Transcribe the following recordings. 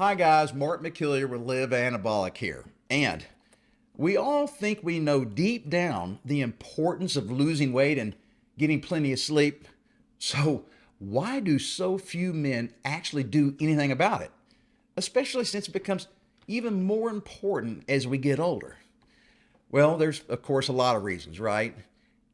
Hi guys, Mark McIlyar with Live Anabolic here. And we all think we know deep down the importance of losing weight and getting plenty of sleep. So why do so few men actually do anything about it? Especially since it becomes even more important as we get older. Well, there's of course a lot of reasons, right?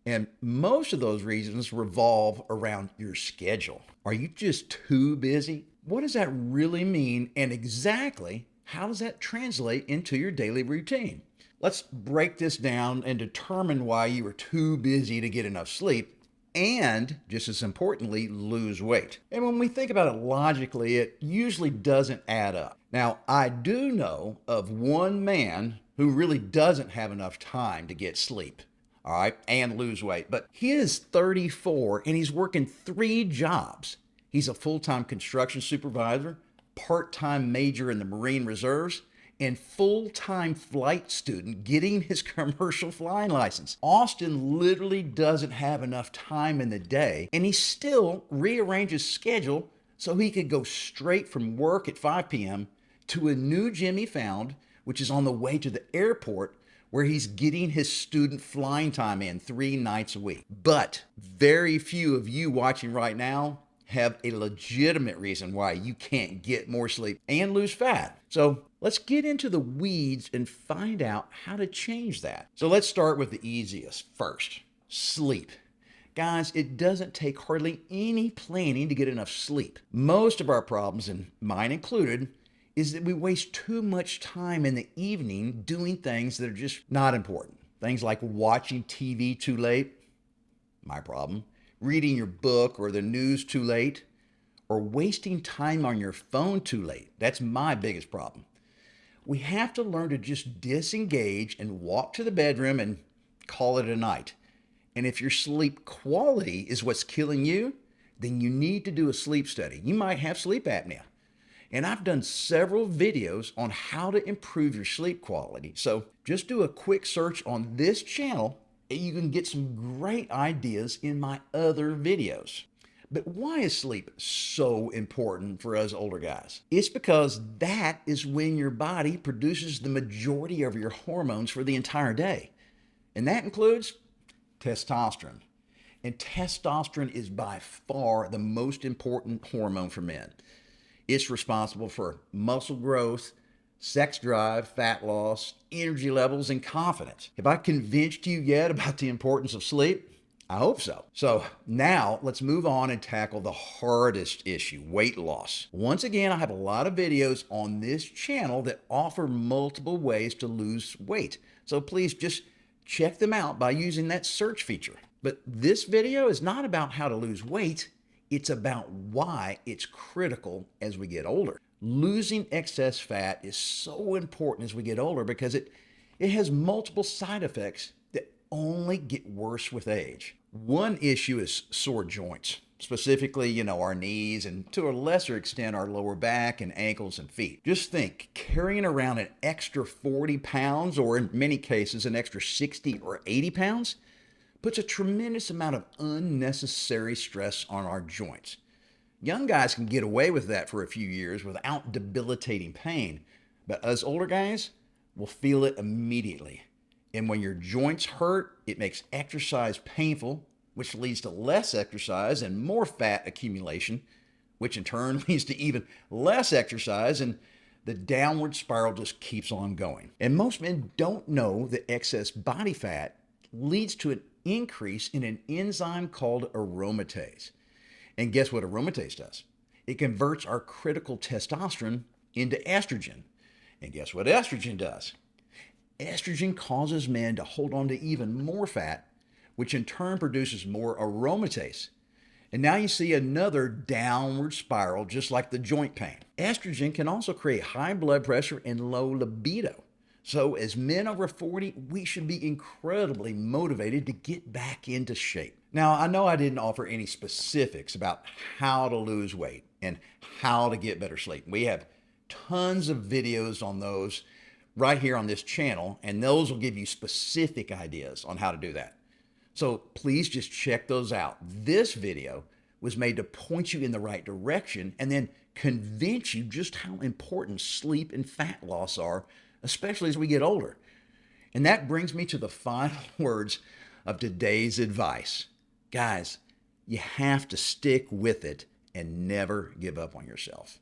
And most of those reasons revolve around your schedule. Are you just too busy? What does that really mean? And exactly how does that translate into your daily routine? Let's break this down and determine why you are too busy to get enough sleep and, just as importantly, lose weight. And when we think about it logically, it usually doesn't add up. Now, I do know of one man who really doesn't have enough time to get sleep, all right, and lose weight. But he is 34 and he's working 3 jobs. He's a full-time construction supervisor, part-time major in the Marine Reserves, and full-time flight student getting his commercial flying license. Austin literally doesn't have enough time in the day, and he still rearranged his schedule so he could go straight from work at 5 p.m. to a new gym he found, which is on the way to the airport, where he's getting his student flying time in 3 nights a week. But very few of you watching right now have a legitimate reason why you can't get more sleep and lose fat. So let's get into the weeds and find out how to change that. So let's start with the easiest first, sleep. Guys, it doesn't take hardly any planning to get enough sleep. Most of our problems, and mine included, is that we waste too much time in the evening doing things that are just not important. Things like watching TV too late, my problem, reading your book or the news too late, or wasting time on your phone too late. That's my biggest problem. We have to learn to just disengage and walk to the bedroom and call it a night. And if your sleep quality is what's killing you, then you need to do a sleep study. You might have sleep apnea. And I've done several videos on how to improve your sleep quality. So just do a quick search on this channel and you can get some great ideas in my other videos. But why is sleep so important for us older guys? It's because that is when your body produces the majority of your hormones for the entire day. And that includes testosterone. And testosterone is by far the most important hormone for men. It's responsible for muscle growth, sex drive, fat loss, energy levels, and confidence. Have I convinced you yet about the importance of sleep? I hope so. So now let's move on and tackle the hardest issue, weight loss. Once again, I have a lot of videos on this channel that offer multiple ways to lose weight. So please just check them out by using that search feature. But this video is not about how to lose weight. It's about why it's critical as we get older. Losing excess fat is so important as we get older because it has multiple side effects that only get worse with age. One issue is sore joints, specifically, our knees and to a lesser extent, our lower back and ankles and feet. Just think, carrying around an extra 40 pounds or in many cases, an extra 60 or 80 pounds puts a tremendous amount of unnecessary stress on our joints. Young guys can get away with that for a few years without debilitating pain, but us older guys will feel it immediately. And when your joints hurt, it makes exercise painful, which leads to less exercise and more fat accumulation, which in turn leads to even less exercise, and the downward spiral just keeps on going. And most men don't know that excess body fat leads to an increase in an enzyme called aromatase. And guess what aromatase does? It converts our critical testosterone into estrogen. And guess what estrogen does? Estrogen causes men to hold on to even more fat, which in turn produces more aromatase. And now you see another downward spiral, just like the joint pain. Estrogen can also create high blood pressure and low libido. So as men over 40, we should be incredibly motivated to get back into shape. Now, I know I didn't offer any specifics about how to lose weight and how to get better sleep. We have tons of videos on those right here on this channel, and those will give you specific ideas on how to do that. So please just check those out. This video was made to point you in the right direction and then convince you just how important sleep and fat loss are, especially as we get older. And that brings me to the final words of today's advice. Guys, you have to stick with it and never give up on yourself.